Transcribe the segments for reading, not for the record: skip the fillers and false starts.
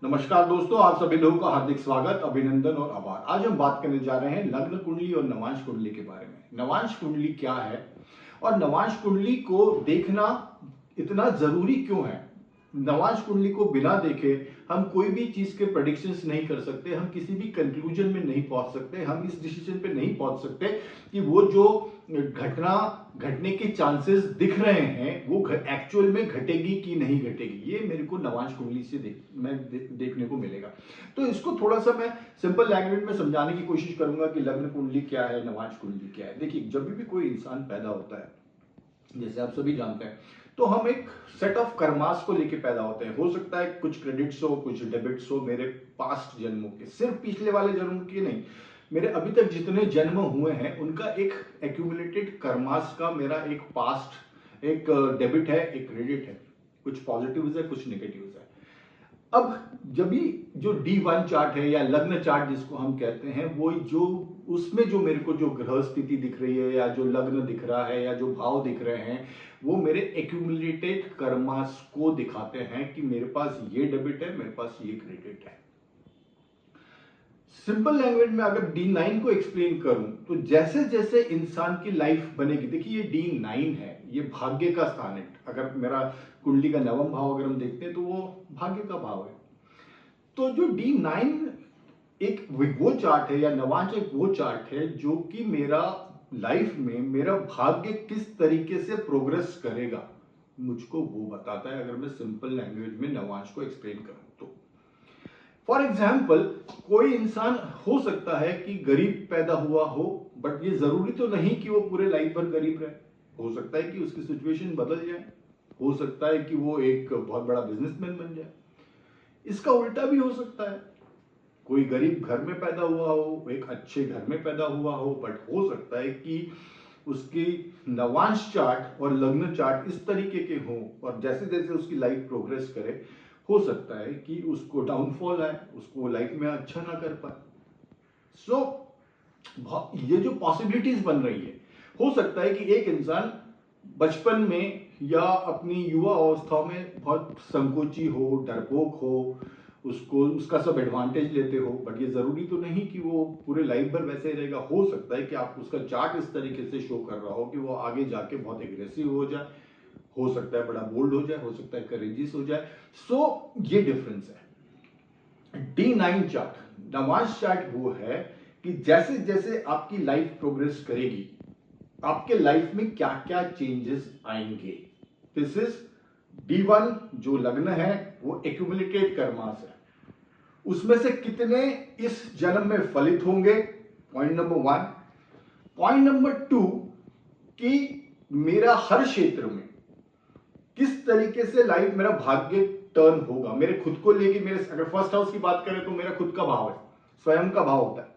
नमस्कार दोस्तों, आप सभी लोगों का हार्दिक स्वागत, अभिनंदन और आभार। आज हम बात करने जा रहे हैं लग्न कुंडली और नवांश कुंडली के बारे में। नवांश कुंडली क्या है और नवांश कुंडली को देखना इतना जरूरी क्यों है। नवांश कुंडली को बिना देखे हम कोई भी चीज के प्रेडिक्शंस नहीं कर सकते, हम किसी भी कंक्लूजन में नहीं पहुंच सकते, हम इस डिसीजन पे नहीं पहुंच सकते कि वो जो घटना घटने के चांसेस दिख रहे हैं वो एक्चुअल में घटेगी कि नहीं घटेगी। ये मेरे को नवांश कुंडली से देखने को मिलेगा। तो इसको थोड़ा सा मैं सिंपल लैंग्वेज में समझाने की कोशिश करूंगा कि लग्न कुंडली क्या है, नवांश कुंडली क्या है। देखिए, जब भी कोई इंसान पैदा होता है, जैसे आप सभी जानते हैं, तो हम एक सेट ऑफ कर्मास को लेके पैदा होते हैं। हो सकता है कुछ क्रेडिट्स हो, कुछ डेबिट्स हो मेरे पास्ट जन्मों के, सिर्फ पिछले वाले जन्म के नहीं, मेरे अभी तक जितने जन्म हुए हैं उनका एक एक्यूमुलेटेड कर्मास का मेरा एक पास्ट, एक डेबिट है, एक क्रेडिट है। कुछ पॉजिटिव्स है, कुछ नेगेटिव्स है। अब जब भी जो D1 चार्ट है या लग्न चार्ट जिसको हम कहते हैं, वो जो उसमें जो मेरे को जो ग्रह स्थिति दिख रही है या जो लग्न दिख रहा है या जो भाव दिख रहे हैं, वो मेरे एक्यूमुलेटेड कर्मास को दिखाते हैं कि मेरे पास ये डेबिट है, मेरे पास ये क्रेडिट है। सिंपल लैंग्वेज में अगर D9 को एक्सप्लेन करूं तो जैसे जैसे इंसान की लाइफ बनेगी, देखिए ये D9 है, ये भाग्य का स्थान है। अगर मेरा कुंडली का नवम भाव अगर हम देखते हैं तो वो भाग्य का भाव है। तो जो D9 एक वो चार्ट है या नवांश एक वो चार्ट है जो कि मेरा लाइफ में मेरा भाग्य किस तरीके से प्रोग्रेस करेगा, मुझको वो बताता है। अगर मैं सिंपल लैंग्वेज में नवांश को एक्सप्लेन करूं तो फॉर एग्जाम्पल, कोई इंसान हो सकता है कि गरीब पैदा हुआ हो, बट ये जरूरी तो नहीं कि वो पूरे लाइफ भर गरीब रहे। हो सकता है कि उसकी सिचुएशन बदल जाए, हो सकता है कि वो एक बहुत बड़ा बिजनेसमैन बन जाए। इसका उल्टा भी हो सकता है, कोई गरीब घर में पैदा हुआ हो, एक अच्छे घर में पैदा हुआ हो, बट हो सकता है कि उसकी नवांश चार्ट और लग्न चार्ट इस तरीके के हों और जैसे जैसे उसकी लाइफ प्रोग्रेस करे, हो सकता है कि उसको डाउनफॉल आए, उसको लाइफ में अच्छा ना कर पाए। सो ये जो पॉसिबिलिटीज बन रही है, हो सकता है कि एक इंसान बचपन में या अपनी युवा अवस्था में बहुत संकोची हो, डरपोक हो, उसको उसका सब एडवांटेज लेते हो, बट ये जरूरी तो नहीं कि वो पूरे लाइफ भर वैसे ही रहेगा। हो सकता है कि आप उसका चार्ट इस तरीके से शो कर रहा हो कि वो आगे जाके बहुत एग्रेसिव हो जाए, हो सकता है बड़ा बोल्ड हो जाए, हो सकता है करेजियस हो जाए। सो ये डिफरेंस है। D9 चार्ट, नवांश चार्ट वो है कि जैसे जैसे आपकी लाइफ प्रोग्रेस करेगी, आपके लाइफ में क्या क्या चेंजेस आएंगे। दिस इज D1 जो लग्न है, वो एक्यूमुलेटेड कर्मास है। उसमें से कितने इस जन्म में फलित होंगे, पॉइंट नंबर 1। पॉइंट नंबर 2 कि मेरा हर क्षेत्र में किस तरीके से लाइफ मेरा भाग्य टर्न होगा। मेरे खुद को लेके, मेरे अगर फर्स्ट हाउस की बात करें तो मेरा खुद का भाव है, स्वयं का भाव होता है।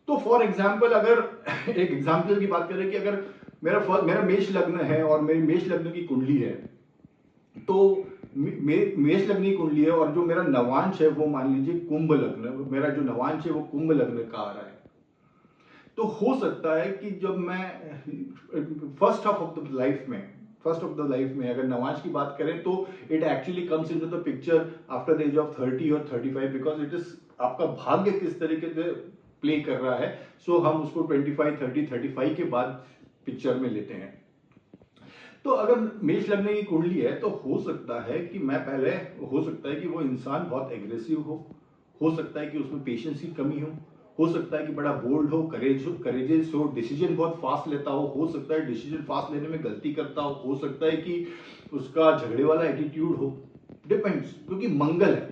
तो फॉर एग्जाम्पल, अगर एक एग्जाम्पल की बात करें कि अगर मेरा मेष लग्न है और मेरी मेष लग्न की कुंडली है, तो मेष लग्न की कुंडली है और जो मेरा नवांश है वो मान लीजिए कुंभ लग्न, मेरा जो नवांश है वो कुंभ लग्न का आ रहा है। तो हो सकता है कि जब मैं फर्स्ट ऑफ द लाइफ में अगर नवांश की बात करें तो it actually comes into the picture after the age of 30 और 35, बिकॉज इट इज आपका भाग्य किस तरीके से प्ले कर रहा है। सो हम उसको 25, 30, 35 के बाद पिक्चर में लेते हैं। तो अगर मेष लग्न की कुंडली है तो हो सकता है कि मैं पहले, हो सकता है कि वो इंसान बहुत एग्रेसिव हो सकता है कि उसमें पेशेंस की कमी हो सकता है कि बड़ा बोल्ड हो, करेजियस हो, डिसीजन बहुत फास्ट लेता हो सकता है डिसीजन फास्ट लेने में गलती करता हो सकता है कि उसका झगड़े वाला एटीट्यूड हो। डिपेंड्स, क्योंकि मंगल है,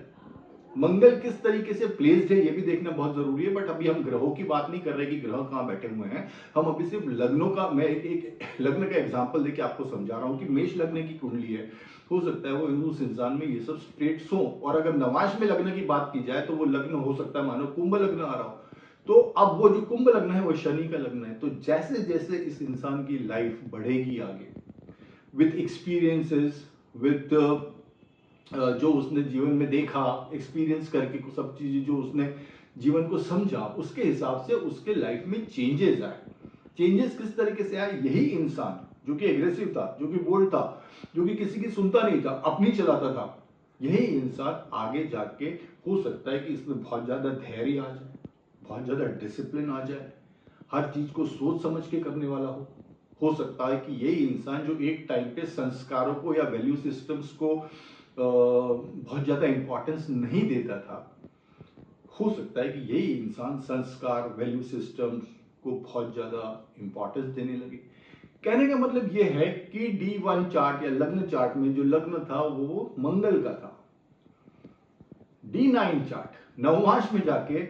मंगल किस तरीके से प्लेस्ड है ये भी देखना बहुत जरूरी है। बट अभी हम ग्रहों की बात नहीं कर रहे कि ग्रह कहां बैठे हुए हैं, हम अभी सिर्फ लग्नों का, मैं एक लग्न का एग्जांपल देके आपको समझा रहा हूं कि मेष लग्न की कुंडली है, हो सकता है वो उस इंसान में ये सब स्ट्रेट्स हो। और अगर नवांश में लग्न की बात की जाए तो वो लग्न हो सकता है मानो कुंभ लग्न आ रहा हो। तो अब वो जो कुंभ लग्न है वो शनि का लग्न है। तो जैसे जैसे इस इंसान की लाइफ बढ़ेगी आगे, विथ एक्सपीरियंसेस, विथ जो उसने जीवन में देखा, एक्सपीरियंस करके कुछ सब चीजें जो उसने जीवन को समझा, उसके हिसाब से उसके लाइफ में चेंजेस आए। चेंजेस किस तरीके से आए, यही इंसान जो कि एग्रेसिव था, जो कि बोल्ड था, जो कि किसी की सुनता नहीं था, अपनी चलाता था, यही इंसान आगे जाके हो सकता है कि इसमें बहुत ज़्यादा धैर्य आ जाए, बहुत ज़्यादा डिसिप्लिन आ जाए, हर चीज़ को सोच समझ के करने वाला हो सकता है कि यही इंसान जो एक टाइम पे संस्कारों को या वैल्यू सिस्टम्स को बहुत ज़्यादा इंपॉर्टेंस नहीं देता था, हो सकता है कि यही इंसान संस्कार वैल्यू सिस्टम्स को बहुत ज़्यादा इंपॉर्टेंस देने लगे। कहने का मतलब यह है कि D1 चार्ट या लग्न चार्ट में जो लग्न था वो मंगल का था। D9 चार्ट नवमांश में जाके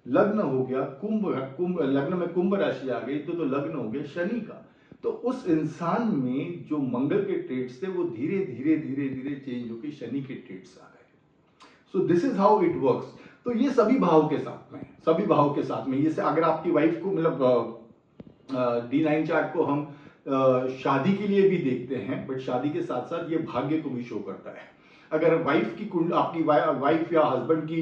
लग्न हो गया कुंभ लग्न में कुंभ राशि आ गई तो लग्न हो गया शनि का। तो उस इंसान में जो मंगल के ट्रेड्स थे वो धीरे धीरे धीरे धीरे चेंज होकर शनि के ट्रेड्स आ गए। So this is how it works. तो ये सभी भाव के साथ में, सभी भाव के साथ में, जैसे अगर आपकी वाइफ को मतलब D9 चार्ट को हम शादी के लिए भी देखते हैं, बट शादी के साथ साथ ये भाग्य को भी शो करता है। अगर वाइफ की आपकी वाइफ या हस्बैंड की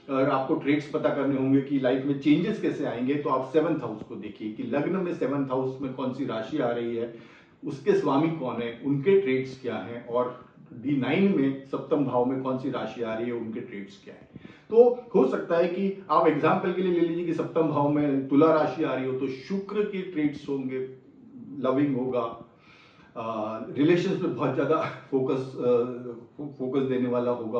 आपको ट्रेड्स पता करने होंगे कि लाइफ में चेंजेस कैसे आएंगे, तो आप 7th हाउस को देखिए कि लग्न में 7th हाउस में कौन सी राशि आ रही है, उसके स्वामी कौन है, उनके ट्रेड्स क्या हैं, और D9 में सप्तम भाव में कौन सी राशि आ रही है, उनके ट्रेड्स क्या है। तो हो सकता है कि आप एग्जाम्पल के लिए ले लीजिए कि सप्तम भाव में तुला राशि आ रही हो तो शुक्र के ट्रेड्स होंगे, लविंग होगा, रिलेशंस पे बहुत ज़्यादा फोकस देने वाला होगा,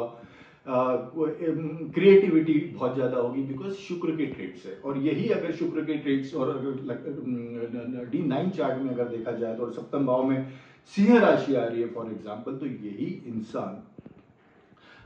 क्रिएटिविटी बहुत ज़्यादा होगी, बिकॉज शुक्र के ट्रेड्स है। और यही अगर शुक्र के ट्रेड्स और अगर D9 चार्ट में अगर देखा जाए तो सप्तम भाव में सिंह राशि आ रही है फॉर एग्जाम्पल, तो यही इंसान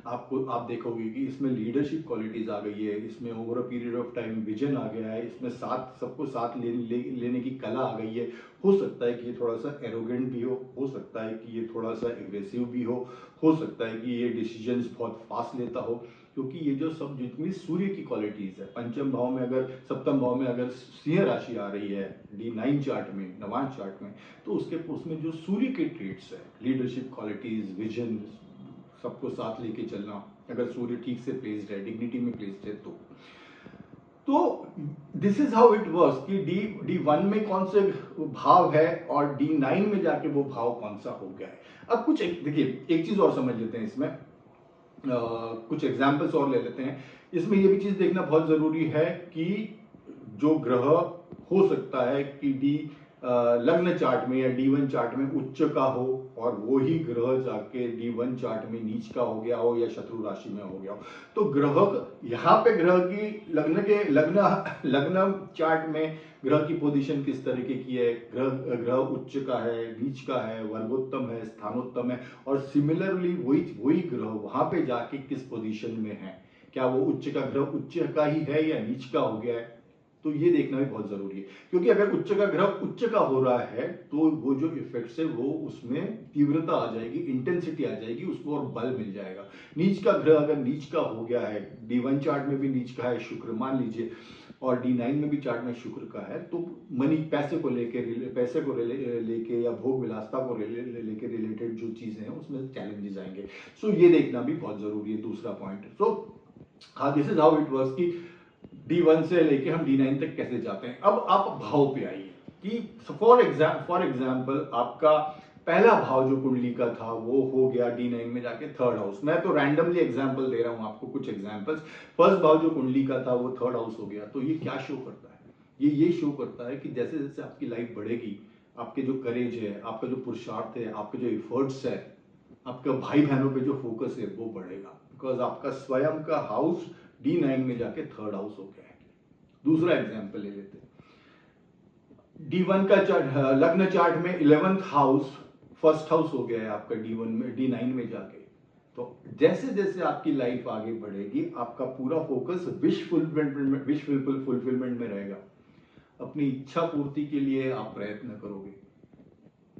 आप देखोगे कि इसमें लीडरशिप क्वालिटीज आ गई है, इसमें over a period of time vision आ गया है, इसमें सबको साथ लेने की कला आ गई है। हो सकता है कि ये थोड़ा सा एरोगेंट भी हो सकता है कि ये थोड़ा सा एग्रेसिव भी हो सकता है कि ये डिसीजंस बहुत फास्ट लेता हो, क्योंकि ये जो सब जितनी सूर्य की क्वालिटीज है, पंचम भाव में अगर सप्तम भाव में अगर सिंह राशि आ रही है D9 चार्ट में, नवांश चार्ट में, तो उसमें जो सूर्य के ट्रेट्स है, लीडरशिप क्वालिटीज, विजन, सबको साथ लेके चलना, अगर सूर्य ठीक से प्लेस्ड है, डिग्निटी में प्लेस्ड है, तो this is how it works कि D1 में कौन से भाव है और D9 में जाके वो भाव कौन सा हो गया है। अब कुछ देखिए एक चीज और समझ लेते हैं इसमें, कुछ एग्जाम्पल्स और ले लेते हैं। इसमें ये भी चीज देखना बहुत जरूरी है कि जो ग्रह हो सकता है कि लग्न चार्ट में या D1 चार्ट में उच्च का हो और वो ही ग्रह जाके D1 चार्ट में नीच का हो गया हो या शत्रु राशि में हो गया हो, तो ग्रह यहाँ पे ग्रह की लग्न चार्ट में ग्रह की पोजीशन किस तरीके की है, ग्रह उच्च का है, नीच का है, वर्गोत्तम है, स्थानोत्तम है, और सिमिलरली वही ग्रह वहां पे जाके किस पोजीशन में है, क्या वो उच्च का ग्रह उच्च का ही है या नीच का हो गया है, तो ये देखना भी बहुत जरूरी है। क्योंकि अगर उच्च का ग्रह उच्च का हो रहा है तो वो जो इफेक्ट्स है वो उसमें तीव्रता आ जाएगी, इंटेंसिटी आ जाएगी, उसको और बल मिल जाएगा। नीच का ग्रह अगर नीच का हो गया है, D1 चार्ट में भी नीच का है शुक्र मान लीजिए, और D9 में भी चार्ट में शुक्र का है, तो मनी पैसे को लेके या भोग विलासता को लेके रिलेटेड जो चीजें हैं उसमें चैलेंजेस आएंगे। सो ये देखना भी बहुत जरूरी है, दूसरा पॉइंट। सो हाँ, this is how it works कि D1 से लेके हम D9 तक कैसे जाते हैं। अब आप भाव पे आइए कि फॉर एग्जाम्पल आपका पहला भाव जो कुंडली का था वो हो गया D9 में जाके 3rd हाउस। मैं तो रैंडमली एग्जाम्पल दे रहा हूं आपको कुछ एग्जाम्पल्स। फर्स्ट भाव जो कुंडली का था वो 3rd हाउस हो गया, तो ये क्या शो करता है, ये शो करता है कि जैसे जैसे आपकी लाइफ बढ़ेगी, आपके जो करेज है, आपका जो पुरुषार्थ है, आपके जो एफर्ट्स है, आपका भाई बहनों पे जो फोकस है वो बढ़ेगा, बिकॉज आपका स्वयं का हाउस D9 में जाके 3rd हाउस हो गया है। दूसरा एग्जाम्पल ले लेते हैं, D1 का लग्न चार्ट में 11th हाउस 1st हाउस हो गया है आपका D9 में जाके। तो जैसे जैसे आपकी लाइफ आगे बढ़ेगी आपका पूरा फोकस विश फुलफिलमेंट में रहेगा, अपनी इच्छा पूर्ति के लिए आप प्रयत्न करोगे,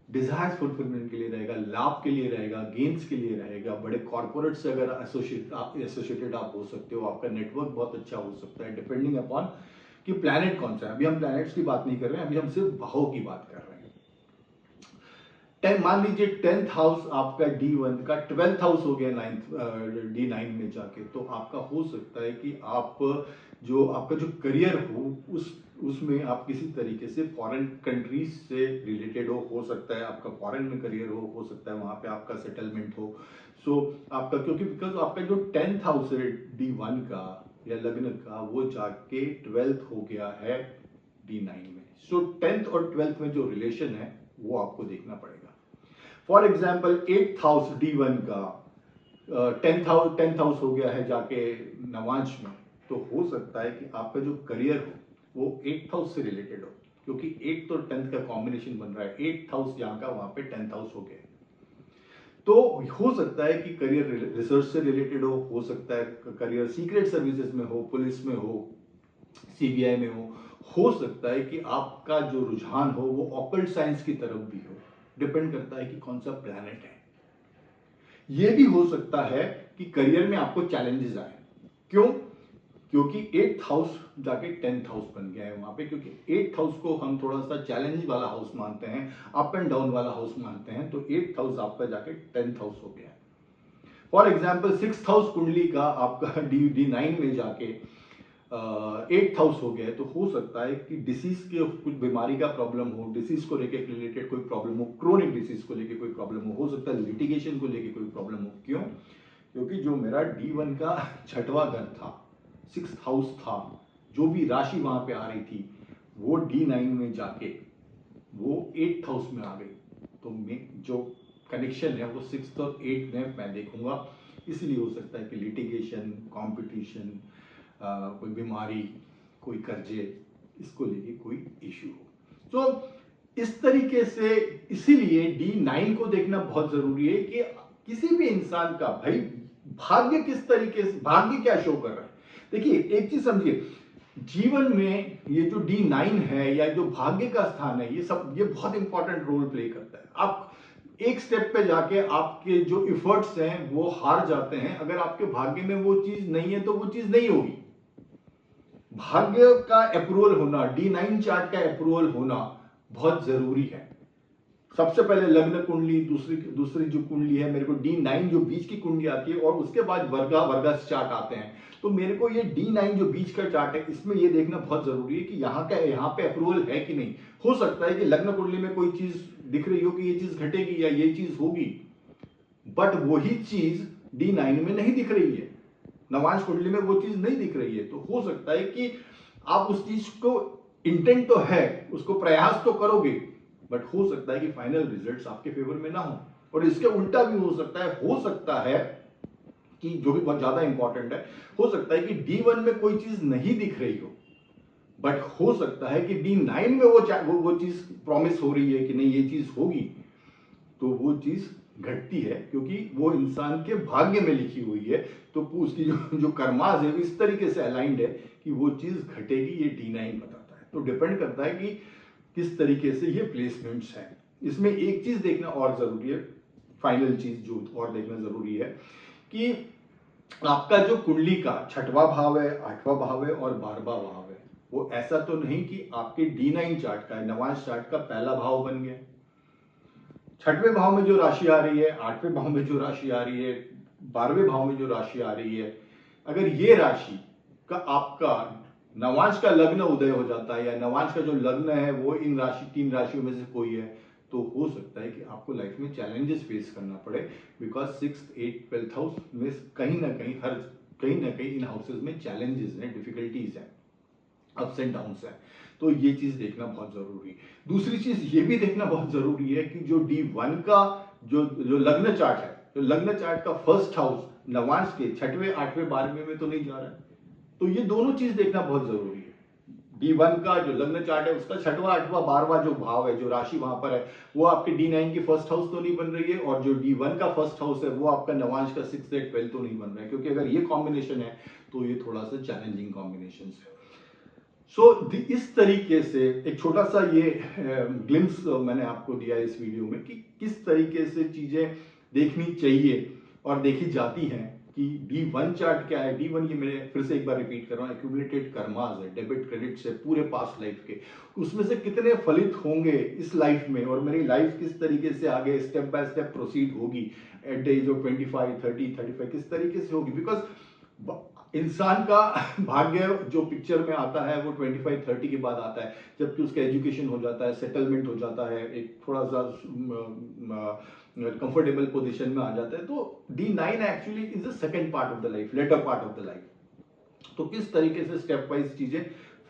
डिजायर्स फुलफिलमेंट के लिए रहेगा, लाभ के लिए रहेगा, गेन्स के लिए रहेगा, बड़े कॉर्पोरेट से अगर एसोसिएटेड आप हो सकते हो, आपका नेटवर्क बहुत अच्छा हो सकता है, डिपेंडिंग अपॉन कि प्लैनेट कौन सा है। अभी हम प्लैनेट्स की बात नहीं कर रहे हैं, अभी हम सिर्फ भाव की बात कर रहे हैं। मान लीजिए 10th हाउस आपका D1 का 12th हाउस हो गया D9 में जाके, तो आपका हो सकता है कि आप आपका जो करियर हो उसमें आप किसी तरीके से फॉरेन कंट्रीज से रिलेटेड हो सकता है आपका फॉरेन में करियर हो सकता है वहां पे आपका सेटलमेंट हो। सो आपका क्योंकि बिकॉज आपका जो 10th हाउस है D1 का या लग्न का वो जाके 12th हो गया है D9 में। सो 10th और 12th में जो रिलेशन है वो आपको देखना पड़ेगा। For example 8th house D1 का 10th हाउस हो गया है जाके नवांश में, तो हो सकता है कि आपका जो करियर हो वो 8th हाउस से रिलेटेड हो, क्योंकि 8th और 10th का कॉम्बिनेशन बन रहा है। 8th हाउस जहां का वहां पे 10th हाउस हो गया, तो हो सकता है कि करियर रिसर्च से रिलेटेड हो सकता है करियर सीक्रेट सर्विसेज में हो, पुलिस में हो, सीबीआई में हो सकता है कि आपका जो रुझान हो वो ऑकल्ट साइंस की तरफ भी हो, डिपेंड करता है कि कौन सा प्लैनेट है। यह भी हो सकता है कि करियर में आपको चैलेंजेस आए। क्यों? क्योंकि 8th हाउस जाके 10th हाउस बन गया है वहां पे, क्योंकि 8th हाउस को हम थोड़ा सा चैलेंज वाला हाउस मानते हैं, अप एंड डाउन वाला हाउस मानते हैं, तो 8th हाउस आपका जाके 10th हाउस हो गया है। फॉर एग्जाम्पल 6th हाउस कुंडली का आपका D9 में जाके 8th हाउस हो गया है, तो हो सकता है कि डिसीज के कुछ बीमारी का प्रॉब्लम हो, डिसीज को लेके रिलेटेड कोई प्रॉब्लम हो, क्रोनिक डिसीज को लेके कोई प्रॉब्लम हो सकता है लिटिगेशन को लेके कोई प्रॉब्लम हो। क्यों? क्योंकि जो मेरा D1 का 6वां घर था, 6th हाउस था, जो भी राशि वहां पे आ रही थी वो D9 में जाके वो 8th हाउस में आ गई, तो जो कनेक्शन है वो 6th और 8th में मैं देखूंगा। इसलिए हो सकता है कि लिटिगेशन, कॉम्पिटिशन, कोई बीमारी, कोई कर्जे, इसको लेके कोई इश्यू हो। तो इस तरीके से इसीलिए D9 को देखना बहुत जरूरी है कि किसी भी इंसान का भाई भाग्य किस तरीके से, भाग्य क्या शो कर रहा है। देखिए एक चीज समझिए, जीवन में ये जो D9 है या जो भाग्य का स्थान है, ये बहुत इंपॉर्टेंट रोल प्ले करता है। आप एक स्टेप पे जाके आपके जो इफर्ट्स हैं वो हार जाते हैं, अगर आपके भाग्य में वो चीज नहीं है तो वो चीज नहीं होगी। भाग्य का अप्रूवल होना, D9 चार्ट का अप्रूवल होना बहुत जरूरी है। सबसे पहले लग्न कुंडली, दूसरी जो कुंडली है मेरे को D9 जो बीच की कुंडली आती है, और उसके बाद वर्गा चार्ट आते हैं। तो मेरे को ये D9 जो बीच का चार्ट है, इसमें ये देखना बहुत जरूरी है कि यहाँ पे अप्रूवल है कि नहीं। हो सकता है कि लग्न कुंडली में कोई चीज दिख रही हो कि ये चीज घटेगी या ये चीज होगी, बट वही चीज D9 में नहीं दिख रही है, नवांश कुंडली में वो चीज नहीं दिख रही है। तो हो सकता है कि आप उस चीज को, इंटेंट तो है, उसको प्रयास तो करोगे, बट हो सकता है कि फाइनल रिजल्ट्स आपके फेवर में ना हो। और इसके उल्टा भी हो सकता है कि जो भी बहुत ज्यादा इंपॉर्टेंट है, हो सकता है कि D1 में कोई चीज नहीं दिख रही हो, बट हो सकता है कि D9 में वो चीज प्रॉमिस हो रही है कि नहीं ये चीज होगी, तो वो चीज घटती है, क्योंकि वो इंसान के भाग्य में लिखी हुई है। तो उसकी जो कर्माज है इस तरीके से अलाइंड है कि वो चीज घटेगी, ये D9 बताता है। तो डिपेंड करता है कि किस तरीके से ये प्लेसमेंट्स हैं। इसमें एक चीज देखना और जरूरी है, फाइनल चीज जो और देखना जरूरी है कि आपका जो कुंडली का 6वां भाव है, 8वां भाव है और 12वां भाव है, वो ऐसा तो नहीं कि आपके D9 चार्ट का, नवांश चार्ट का पहला भाव बन गया। 6वें भाव में जो राशि आ रही है, 8वें भाव में जो राशि आ रही है, 12वें भाव में जो राशि आ रही है, अगर ये राशि का आपका नवांश का लग्न उदय हो जाता है, या नवांश का जो लग्न है वो इन 3 राशियों में से कोई है, तो हो सकता है कि आपको लाइफ में चैलेंजेस फेस करना पड़े, because 6th, 8th, 12th house में कहीं ना कहीं इन हाउसेज में चैलेंजेस हैं, डिफिकल्टीज हैं, अप्स एंड डाउन्स हैं। तो ये चीज देखना बहुत जरूरी है। दूसरी चीज ये भी देखना बहुत जरूरी है कि जो D1 का जो लग्न चार्ट है, तो लग्न चार्ट का फर्स्ट हाउस नवांश के 6वें, 8वें, 12वें में तो नहीं जा रहा है। तो ये दोनों चीज देखना बहुत जरूरी है। D1 का जो लग्न चार्ट है उसका 6वां, 8वां, 12वां जो भाव है, जो राशि वहां पर है, वो आपके D9 की फर्स्ट हाउस तो नहीं बन रही है, और जो D1 का फर्स्ट हाउस है वो आपका नवांश का 6th, 8th, 12th तो नहीं बन रहा है, क्योंकि अगर ये कॉम्बिनेशन है तो ये थोड़ा सा चैलेंजिंग कॉम्बिनेशन है। इस तरीके से एक छोटा सा ये ग्लिम्स मैंने आपको दिया इस वीडियो में कि किस तरीके से चीजें देखनी चाहिए और देखी जाती हैं कि D1 चार्ट क्या है। D1 ये मैं फिर से एक बार रिपीट कर रहा हूँ, एक्यूमुलेटेड कर्मास है, डेबिट क्रेडिट से पूरे पास्ट लाइफ के, उसमें से कितने फलित होंगे इस लाइफ में, और मेरी लाइफ किस तरीके से आगे स्टेप बाय स्टेप प्रोसीड होगी एट द एज ऑफ 25, 30, 35, किस तरीके से होगी। बिकॉज इंसान का भाग्य जो पिक्चर में आता है वो 25, 30 के बाद आता है, जबकि उसका एजुकेशन हो जाता है, सेटलमेंट हो जाता है, एक थोड़ा सा कंफर्टेबल पोजीशन में आ जाता है। तो D9 actually is the second part of the life, later part of the life. तो किस तरीके से स्टेप वाइज चीजें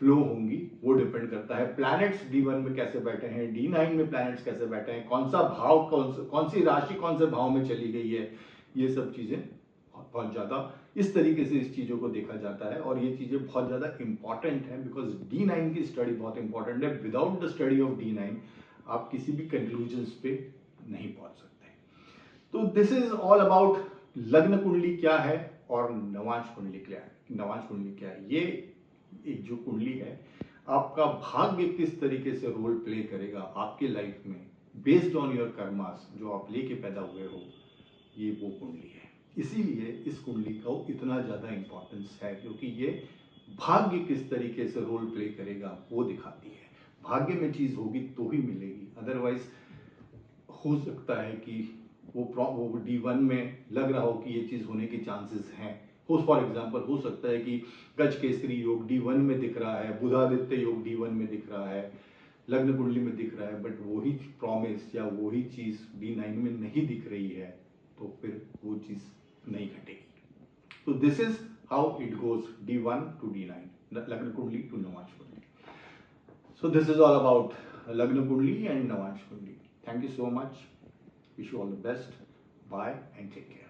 फ्लो होंगी वो डिपेंड करता है। प्लैनेट्स D1 में कैसे बैठे हैं, D9 में प्लैनेट्स कैसे बैठे हैं, कौन सा भाव, कौन सी राशि कौन से भाव में चली गई है, ये सब चीजें बहुत ज्यादा इस तरीके से इस चीजों को देखा जाता है। और ये चीजें बहुत ज्यादा इंपॉर्टेंट है, बिकॉज D9 की स्टडी बहुत इंपॉर्टेंट है। Without the study of D9 आप किसी भी कंक्लूजन पे नहीं पहुंच सकते। तो दिस इज ऑल अबाउट लग्न कुंडली क्या है और नवांश कुंडली क्या है। नवांश कुंडली क्या है, ये एक जो कुंडली है, आपका भाग्य किस तरीके से रोल प्ले करेगा आपके लाइफ में बेस्ड ऑन योर कर्मास जो आप लेके पैदा हुए हो, ये वो कुंडली है। इसीलिए इस कुंडली को इतना ज्यादा इंपॉर्टेंस है, क्योंकि ये भाग्य किस तरीके से रोल प्ले करेगा वो दिखाती है। भाग्य में चीज होगी तो ही मिलेगी, अदरवाइज हो सकता है कि वो D1 में लग रहा हो कि ये चीज होने के चांसेस हैं। हो फॉर एग्जांपल हो सकता है कि गज केसरी योग D1 में दिख रहा है, बुधादित्य योग D1 में दिख रहा है, लग्न कुंडली में दिख रहा है, बट वही प्रॉमिस या वही चीज D9 में नहीं दिख रही है, तो फिर वो चीज नहीं घटेगी। तो this is how it goes D1 to D9, लग्न कुंडली टू नवांश कुंडली। So this is all about Lagna Kundli and Navansh Kundli. Thank you so much. Wish you all the best. Bye and take care.